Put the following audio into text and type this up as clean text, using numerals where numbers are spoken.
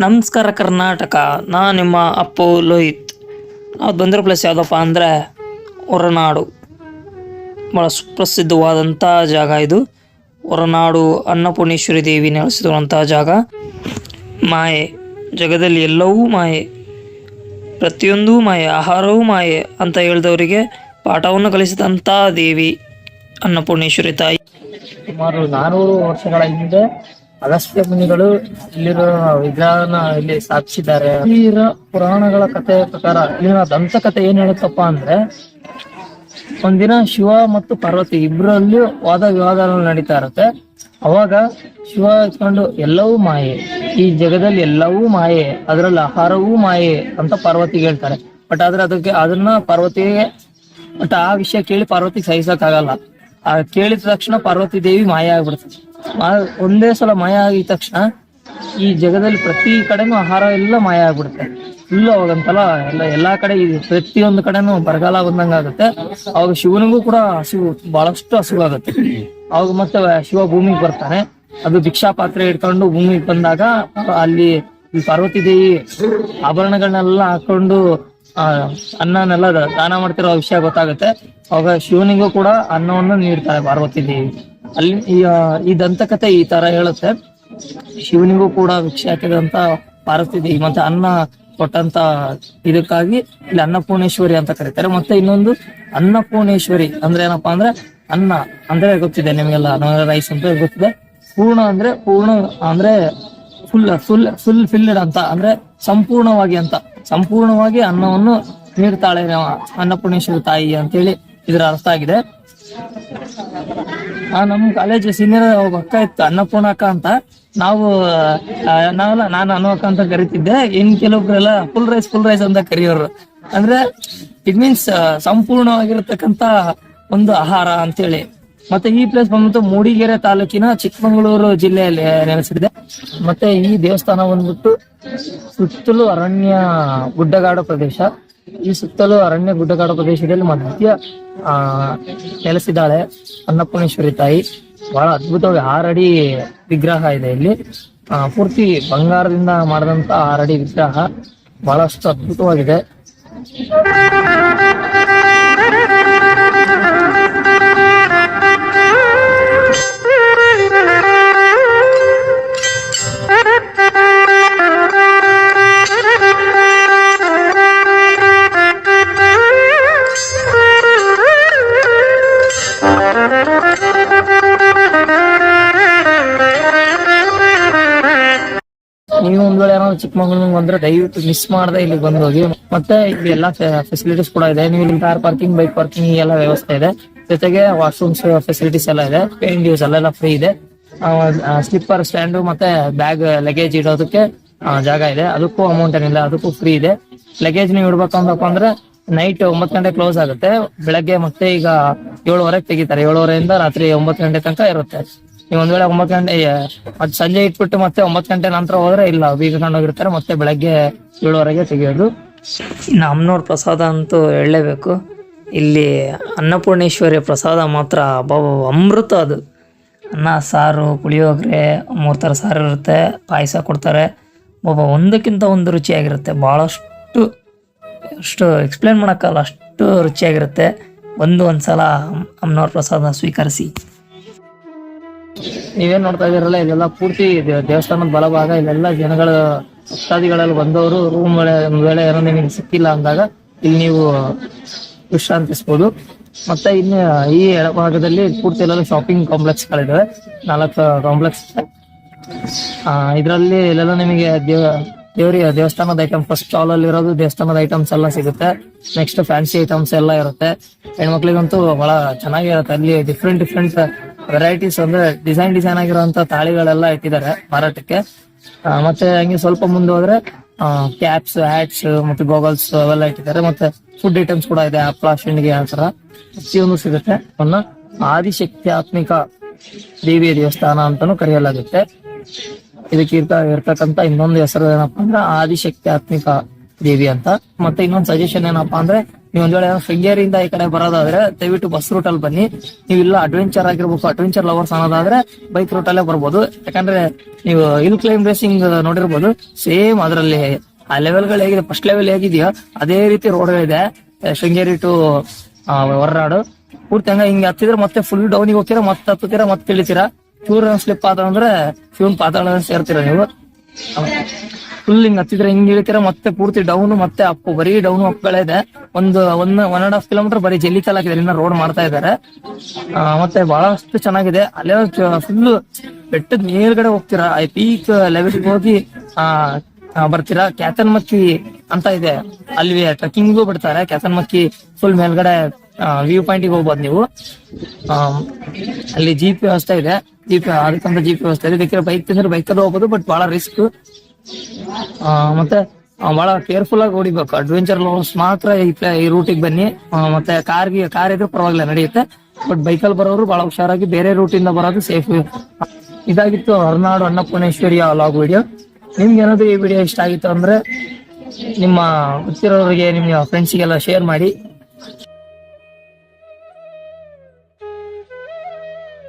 ನಮಸ್ಕಾರ ಕರ್ನಾಟಕ. ನಾನು ನಿಮ್ಮ ಅಪ್ಪು ಲೋಹಿತ್. ನಾವು ಬಂದಿರೋ ಪ್ಲೇಸ್ ಯಾವುದಪ್ಪ ಅಂದರೆ ಹೊರನಾಡು. ಭಾಳ ಸುಪ್ರಸಿದ್ಧವಾದಂಥ ಜಾಗ ಇದು. ಹೊರನಾಡು ಅನ್ನಪೂರ್ಣೇಶ್ವರಿ ದೇವಿ ನೆಲೆಸಿರುವಂಥ ಜಾಗ. ಮಾಯೆ, ಜಗದಲ್ಲಿ ಎಲ್ಲವೂ ಮಾಯೆ, ಪ್ರತಿಯೊಂದೂ ಮಾಯೆ, ಆಹಾರವೂ ಮಾಯೆ ಅಂತ ಹೇಳಿದವರಿಗೆ ಪಾಠವನ್ನು ಕಲಿಸಿದಂಥ ದೇವಿ ಅನ್ನಪೂರ್ಣೇಶ್ವರಿ ತಾಯಿ. ಸುಮಾರು 400 ವರ್ಷಗಳ ಹಿಂದೆ ಅಗಸ್ತ್ಯ ಮುನಿಗಳು ಇಲ್ಲಿರೋ ವಿಗ್ರಹನ ಇಲ್ಲಿ ಸ್ಥಾಪಿಸಿದ್ದಾರೆ. ಇಲ್ಲಿರೋ ಪುರಾಣಗಳ ಕಥೆಯ ಪ್ರಕಾರ ಇಲ್ಲಿನ ದಂತಕಥೆ ಏನ್ ಹೇಳುತ್ತಪ್ಪ ಅಂದ್ರೆ, ಒಂದಿನ ಶಿವ ಮತ್ತು ಪಾರ್ವತಿ ಇಬ್ಬರಲ್ಲಿ ವಾದ ವಿವಾದಗಳು ನಡೀತಾ ಇರುತ್ತೆ. ಅವಾಗ ಶಿವ ಇಟ್ಕೊಂಡು ಎಲ್ಲವೂ ಮಾಯೆ, ಈ ಜಗದಲ್ಲಿ ಎಲ್ಲವೂ ಮಾಯೆ, ಅದರಲ್ಲಿ ಆಹಾರವೂ ಮಾಯೆ ಅಂತ ಪಾರ್ವತಿಗೆ ಹೇಳ್ತಾರೆ. ಬಟ್ ಆದ್ರೆ ಅದನ್ನ ಪಾರ್ವತಿಗೆ ಆ ವಿಷಯ ಕೇಳಿ ಪಾರ್ವತಿಗೆ ಸಹಿಸಕ್ಕಾಗಲ್ಲ. ಆ ಕೇಳಿದ ತಕ್ಷಣ ಪಾರ್ವತಿ ದೇವಿ ಮಾಯ ಆಗ್ಬಿಡ್ತದೆ. ಒಂದೇ ಸಲ ಮಾಯ ಆಗಿದ ತಕ್ಷಣ ಈ ಜಗದಲ್ಲಿ ಪ್ರತಿ ಕಡೆನೂ ಆಹಾರ ಎಲ್ಲ ಮಾಯ ಆಗ್ಬಿಡುತ್ತೆ. ಫುಲ್ ಅವಾಗಂತಲ್ಲ ಎಲ್ಲಾ ಕಡೆ ಪ್ರತಿಯೊಂದು ಕಡೆನೂ ಬರಗಾಲ ಬಂದಂಗ ಆಗುತ್ತೆ. ಅವಾಗ ಶಿವನಿಗೂ ಕೂಡ ಬಹಳಷ್ಟು ಹಸುವಾಗುತ್ತೆ. ಅವಾಗ ಮತ್ತೆ ಶಿವ ಭೂಮಿಗೆ ಬರ್ತಾನೆ. ಅದು ಭಿಕ್ಷಾ ಪಾತ್ರೆ ಇಟ್ಕೊಂಡು ಭೂಮಿಗೆ ಬಂದಾಗ ಅಲ್ಲಿ ಈ ಪಾರ್ವತಿ ದೇವಿ ಆಭರಣಗಳನ್ನೆಲ್ಲ ಹಾಕೊಂಡು ಅನ್ನನೆಲ್ಲ ದಾನ ಮಾಡ್ತಿರೋ ವಿಷಯ ಗೊತ್ತಾಗುತ್ತೆ. ಅವಾಗ ಶಿವನಿಗೂ ಕೂಡ ಅನ್ನವನ್ನು ನೀಡ್ತಾರೆ ಪಾರ್ವತಿ ದೇವಿ. ಅಲ್ಲಿ ಈ ದಂತಕಥೆ ಈ ತರ ಹೇಳುತ್ತೆ. ಶಿವನಿಗೂ ಕೂಡ ಭಿಕ್ಷೆ ಹಾಕಿದಂತ ಪಾರ್ವತಿ ದೇವಿ ಮತ್ತೆ ಅನ್ನ ಕೊಟ್ಟಂತ ಇದಕ್ಕಾಗಿ ಇಲ್ಲಿ ಅನ್ನಪೂರ್ಣೇಶ್ವರಿ ಅಂತ ಕರೀತಾರೆ. ಮತ್ತೆ ಇನ್ನೊಂದು ಅನ್ನಪೂರ್ಣೇಶ್ವರಿ ಅಂದ್ರೆ ಏನಪ್ಪಾ ಅಂದ್ರೆ ಅನ್ನ ಅಂದ್ರೆ ಗೊತ್ತಿದೆ ನಿಮ್ಗೆಲ್ಲ, ರೈಸ್ ಅಂತ ಗೊತ್ತಿದೆ. ಪೂರ್ಣ ಅಂದ್ರೆ ಫುಲ್ ಫಿಲ್ಡ್ ಅಂತ ಅಂದ್ರೆ ಸಂಪೂರ್ಣವಾಗಿ ಅನ್ನವನ್ನು ನೀಡ್ತಾಳೆ ಅನ್ನಪೂರ್ಣೇಶ್ವರಿ ತಾಯಿ ಅಂತೇಳಿ ಇದರ ಅರ್ಥ ಆಗಿದೆ. ನಮ್ಮ ಕಾಲೇಜ್ ಸೀನಿಯರ್ ಒಬ್ಬ ಅಕ್ಕ ಇತ್ತು, ಅನ್ನಪೂರ್ಣ ಅಕ್ಕ ಅಂತ. ನಾನು ಅನ್ನು ಅಕ್ಕ ಅಂತ ಕರಿತಿದ್ದೆ. ಇನ್ ಕೆಲವೊಬ್ರೆಲ್ಲ ಫುಲ್ ರೈಸ್ ಅಂತ ಕರೆಯೋರು. ಅಂದ್ರೆ ಇಟ್ ಮೀನ್ಸ್ ಸಂಪೂರ್ಣವಾಗಿರತಕ್ಕಂತ ಒಂದು ಆಹಾರ ಅಂತೇಳಿ. ಮತ್ತೆ ಈ ಪ್ಲೇಸ್ ಬಂದ್ಬಿಟ್ಟು ಮೂಡಿಗೆರೆ ತಾಲೂಕಿನ ಚಿಕ್ಕಮಗಳೂರು ಜಿಲ್ಲೆಯಲ್ಲಿ ನೆಲೆಸಿದೆ. ಮತ್ತೆ ಈ ದೇವಸ್ಥಾನ ಬಂದ್ಬಿಟ್ಟು ಸುತ್ತಲೂ ಅರಣ್ಯ ಗುಡ್ಡಗಾಡು ಪ್ರದೇಶ. ಈ ಸುತ್ತಲೂ ಅರಣ್ಯ ಗುಡ್ಡಗಾಡು ಪ್ರದೇಶದಲ್ಲಿ ಮಧ್ಯ ನೆಲೆಸಿದ್ದಾಳೆ ಅನ್ನಪೂರ್ಣೇಶ್ವರಿ ತಾಯಿ. ಬಹಳ ಅದ್ಭುತವಾಗಿ 6 ಅಡಿ ವಿಗ್ರಹ ಇದೆ ಇಲ್ಲಿ. ಪೂರ್ತಿ ಬಂಗಾರದಿಂದ ಮಾಡಿದಂತ 6 ಅಡಿ ವಿಗ್ರಹ ಬಹಳಷ್ಟು ಅದ್ಭುತವಾಗಿದೆ. ನೀವು ಒಂದ್ ವೇಳೆ ಏನಾದ್ರು ಚಿಕ್ಕಮಗಳೂರಿಗೆ ಬಂದ್ರೆ ದಯವಿಟ್ಟು ಮಿಸ್ ಮಾಡದೆ ಇಲ್ಲಿ ಬಂದು ಹೋಗಿ. ಮತ್ತೆ ಇಲ್ಲಿ ಎಲ್ಲಾ ಫೆಸಿಲಿಟೀಸ್ ಕೂಡ ಇದೆ. ನೀವು ಇಲ್ಲಿ ಕಾರ್ ಪಾರ್ಕಿಂಗ್, ಬೈಕ್ ಪಾರ್ಕಿಂಗ್ ಎಲ್ಲ ವ್ಯವಸ್ಥೆ ಇದೆ. ಜೊತೆಗೆ ವಾಶ್ರೂಮ್ಸ್ ಫೆಸಿಲಿಟೀಸ್ ಎಲ್ಲ ಇದೆ. ಪೇಂಟ್ ಯೂಸ್ ಅಲ್ಲೆಲ್ಲ ಫ್ರೀ ಇದೆ. ಸ್ಲಿಪ್ಪರ್ ಸ್ಟ್ಯಾಂಡ್ ಮತ್ತೆ ಬ್ಯಾಗ್ ಲಗೇಜ್ ಇಡೋದಕ್ಕೆ ಜಾಗ ಇದೆ. ಅದಕ್ಕೂ ಅಮೌಂಟ್ ಏನಿಲ್ಲ, ಅದಕ್ಕೂ ಫ್ರೀ ಇದೆ. ಲಗೇಜ್ ನೀವು ಇಡ್ಬೇಕಂದಪ್ಪ ಅಂದ್ರೆ ನೈಟ್ 9 ಗಂಟೆ ಕ್ಲೋಸ್ ಆಗುತ್ತೆ. ಬೆಳಗ್ಗೆ ಮತ್ತೆ ಈಗ 7:30 ತೆಗಿತಾರೆ. 7:30 ರಾತ್ರಿ 9 ಗಂಟೆ ತನಕ ಇರುತ್ತೆ. ನೀವು ಒಂದ್ ವೇಳೆ 9 ಗಂಟೆ ಮತ್ತೆ ಸಂಜೆ ಇಟ್ಬಿಟ್ಟು ಮತ್ತೆ 9 ಗಂಟೆ ನಂತರ ಹೋದ್ರೆ ಇಲ್ಲ, ಬೀಗ ಹೋಗಿರ್ತಾರೆ. ಮತ್ತೆ ಬೆಳಗ್ಗೆ 7:30 ತೆಗಿಯೋದು. ಇನ್ನು ಅಮ್ಮನವ್ರ ಪ್ರಸಾದ ಅಂತೂ ಹೇಳಲೇಬೇಕು. ಇಲ್ಲಿ ಅನ್ನಪೂರ್ಣೇಶ್ವರಿ ಪ್ರಸಾದ ಮಾತ್ರ ಅಮೃತ. ಅದು ಅನ್ನ, ಸಾರು, ಪುಳಿಯೋಗರೆ, 3 ಥರ ಸಾರು ಇರುತ್ತೆ, ಪಾಯಸ ಕೊಡ್ತಾರೆ. ಒಂದಕ್ಕಿಂತ ಒಂದು ರುಚಿಯಾಗಿರುತ್ತೆ. ಭಾಳಷ್ಟು ಎಕ್ಸ್ಪ್ಲೇನ್ ಮಾಡೋಕ್ಕಲ್ಲ, ಅಷ್ಟು ರುಚಿಯಾಗಿರುತ್ತೆ. ಒಂದ್ಸಲ ಅಮ್ಮನವ್ರ ಪ್ರಸಾದ ಸ್ವೀಕರಿಸಿ. ನೀವೇನ್ ನೋಡ್ತಾ ಇದೀರಲ್ಲ, ಇದೆಲ್ಲ ಪೂರ್ತಿ ದೇವಸ್ಥಾನದ ಬಲಭಾಗ. ಇಲ್ಲೆಲ್ಲ ಜನಗಳು ಭಕ್ತಾದಿಗಳಲ್ಲಿ ಬಂದವರು ರೂಮ್ ವೇಳೆ ಏನೋ ನಿಮಗೆ ಸಿಕ್ಕಿಲ್ಲ ಅಂದಾಗ ಇಲ್ಲಿ ನೀವು ವಿಶ್ರಾಂತಿಸ್ಬೋದು. ಮತ್ತೆ ಇನ್ನು ಈ ಎಡಭಾಗದಲ್ಲಿ ಪೂರ್ತಿ ಎಲ್ಲ ಶಾಪಿಂಗ್ ಕಾಂಪ್ಲೆಕ್ಸ್ಗಳಿದಾವೆ. 4 ಕಾಂಪ್ಲೆಕ್ಸ್. ಇದರಲ್ಲಿ ಇಲ್ಲೆಲ್ಲ ನಿಮಗೆ ದೇವಸ್ಥಾನದ ಐಟಮ್ ಫಸ್ಟ್ ಸ್ಟಾಲ್ ಅಲ್ಲಿ ಇರೋದು ದೇವಸ್ಥಾನದ ಐಟಮ್ಸ್ ಎಲ್ಲ ಸಿಗುತ್ತೆ. ನೆಕ್ಸ್ಟ್ ಫ್ಯಾನ್ಸಿ ಐಟಮ್ಸ್ ಎಲ್ಲ ಇರುತ್ತೆ. ಹೆಣ್ಮಕ್ಳಿಗಂತೂ ಬಹಳ ಚೆನ್ನಾಗಿರುತ್ತೆ. ಅಲ್ಲಿ ಡಿಫ್ರೆಂಟ್ ವೆರೈಟೀಸ್ ಅಂದ್ರೆ ಡಿಸೈನ್ ಆಗಿರುವಂತ ತಾಳಿಗಳೆಲ್ಲ ಇಟ್ಟಿದ್ದಾರೆ ಮಾರಾಟಕ್ಕೆ. ಮತ್ತೆ ಹಂಗೆ ಸ್ವಲ್ಪ ಮುಂದೆ ಹೋದ್ರೆ ಕ್ಯಾಪ್ಸ್, ಹ್ಯಾಟ್ಸ್ ಮತ್ತೆ ಗೋಗಲ್ಸ್ ಅವೆಲ್ಲ ಇಟ್ಟಿದ್ದಾರೆ. ಮತ್ತೆ ಫುಡ್ ಐಟಮ್ಸ್ ಕೂಡ ಇದೆ. ಹಪ್ಪಳ, ಶಿಂಡಿಗೆ ಆ ತರ ಪ್ರತಿಯೊಂದು ಸಿಗುತ್ತೆ. ಆದಿಶಕ್ತ್ಯಾತ್ಮಿಕ ದೇವಿಯ ದೇವಸ್ಥಾನ ಅಂತಾನು ಕರೆಯಲಾಗುತ್ತೆ. ಇದಕ್ಕೆ ಇರ್ತಕ್ಕಂತ ಇನ್ನೊಂದು ಹೆಸರು ಏನಪ್ಪಾ ಅಂದ್ರೆ ಆದಿಶಕ್ತ್ಯಾತ್ಮಿಕ ದೇವಿ ಅಂತ. ಮತ್ತೆ ಇನ್ನೊಂದು ಸಜೆಷನ್ ಏನಪ್ಪಾ ಅಂದ್ರೆ, ನೀವು ಒಂದ್ ವೇಳೆ ಶೃಂಗೇರಿಯಿಂದ ಈ ಕಡೆ ಬರೋದಾದ್ರೆ ದಯವಿಟ್ಟು ಬಸ್ ರೂಟ್ ಅಲ್ಲಿ ಬನ್ನಿ. ನೀವು ಇಲ್ಲ ಅಡ್ವೆಂಚರ್ ಆಗಿರ್ಬೇಕು, ಅಡ್ವೆಂಚರ್ ಲವರ್ಸ್ ಅನ್ನೋದಾದ್ರೆ ಬೈಕ್ ರೂಟ್ ಅಲ್ಲೇ ಬರ್ಬೋದು. ಯಾಕಂದ್ರೆ ನೀವು ಹಿಲ್ ಕ್ಲೈಂಬ್ ರೇಸಿಂಗ್ ನೋಡಿರ್ಬೋದು, ಸೇಮ್ ಅದರಲ್ಲಿ ಆ ಲೆವೆಲ್ಗಳು ಹೇಗಿದೆ, ಫಸ್ಟ್ ಲೆವೆಲ್ ಹೇಗಿದೆಯೋ ಅದೇ ರೀತಿ ರೋಡ್ಗಳಿದೆ ಶೃಂಗೇರಿ ಟು ಹೊರನಾಡು. ಪೂರ್ತಿ ಹಂಗ ಹಿಂಗೆ ಹತ್ತಿದ್ರೆ ಮತ್ತೆ ಫುಲ್ ಡೌನಿಗೆ ಹೋಗ್ತೀರಾ, ಮತ್ತೆ ಹತ್ತುತ್ತೀರಾ, ಮತ್ತೆ ಇಳಿತೀರಾ. ಚೂರ್ ಸ್ಲಿಪ್ ಆದ ಅಂದ್ರೆ ಶಿವನ್ ಪಾತಾಳ ಸೇರ್ತೀರಾ ನೀವು. ಫುಲ್ ಹಿಂಗ್ ಹತ್ತಿದ್ರೆ ಹಿಂಗ್ ಇಳಿತೀರಾ, ಮತ್ತೆ ಪೂರ್ತಿ ಡೌನ್, ಮತ್ತೆ ಅಪ್ಪು ಬರೀ ಡೌನ್ ಅಪ್ಗಳೇ ಇದೆ. ಒನ್ ಅಂಡ್ ಹಾಫ್ ಕಿಲೋಮೀಟರ್ ಬರೀ ಜಲ್ಲಿ ಹಾಕಿದೆ, ಇನ್ನ ರೋಡ್ ಮಾಡ್ತಾ ಇದಾರೆ. ಮತ್ತೆ ಬಹಳಷ್ಟು ಚೆನ್ನಾಗಿದೆ. ಅಲ್ಲೇ ಫುಲ್ ಬೆಟ್ಟದ ಮೇಲ್ಗಡೆ ಹೋಗ್ತೀರಾ, ಪೀಕ್ ಲೆವೆಲ್ಗೆ ಹೋಗಿ ಬರ್ತೀರಾ. ಕ್ಯಾತನ್ಮಕ್ಕಿ ಅಂತ ಇದೆ, ಅಲ್ಲಿ ಟ್ರೆಕ್ಕಿಂಗ್ಗೂ ಬಿಡ್ತಾರೆ. ಕ್ಯಾತನ್ಮಕ್ಕಿ ಫುಲ್ ಮೇಲ್ಗಡೆ ವ್ಯೂ ಪಾಯಿಂಟ್ ಹೋಗ್ಬೋದು ನೀವು. ಅಲ್ಲಿ ಜೀಪ್ ವ್ಯವಸ್ಥೆ ಇದೆ, ಅದಕ್ಕಂತ ಜೀಪ್ ವ್ಯವಸ್ಥೆ ಇದೆ. ಬೇಕಿದ್ರೆ ಬೈಕ್ ತಿಂದ್ರೆ ಬೈಕ್ ಅಲ್ಲಿ ಹೋಗ್ಬೋದು, ಬಟ್ ಬಹಳ ರಿಸ್ಕ್. ಮತ್ತೆ ಬಹಳ ಕೇರ್ಫುಲ್ ಆಗಿ ಹೊಡಿಬೇಕು. ಅಡ್ವೆಂಚರ್ ಲವರ್ಸ್ ಮಾತ್ರ ಈ ರೂಟಿಗೆ ಬನ್ನಿ. ಮತ್ತೆ ಕಾರ್ ಇದ್ರೆ ಪರವಾಗಿಲ್ಲ, ನಡೆಯುತ್ತೆ. ಬಟ್ ಬೈಕಲ್ಲಿ ಬರೋರು ಬಹಳ ಹುಷಾರಾಗಿ ಬೇರೆ ರೂಟಿಂದ ಬರೋದು ಸೇಫ್. ಇದಾಗಿತ್ತು ಹೊರನಾಡು ಅನ್ನಪೂರ್ಣೇಶ್ವರಿಯ ವ್ಲಾಗ್ ವಿಡಿಯೋ. ನಿಮ್ಗೆ ಏನಾದ್ರು ಈ ವಿಡಿಯೋ ಇಷ್ಟ ಆಗಿತ್ತು ಅಂದ್ರೆ ನಿಮ್ಮ ಗೊತ್ತಿರೋರಿಗೆ, ನಿಮ್ಮ ಫ್ರೆಂಡ್ಸಿಗೆಲ್ಲ ಶೇರ್ ಮಾಡಿ.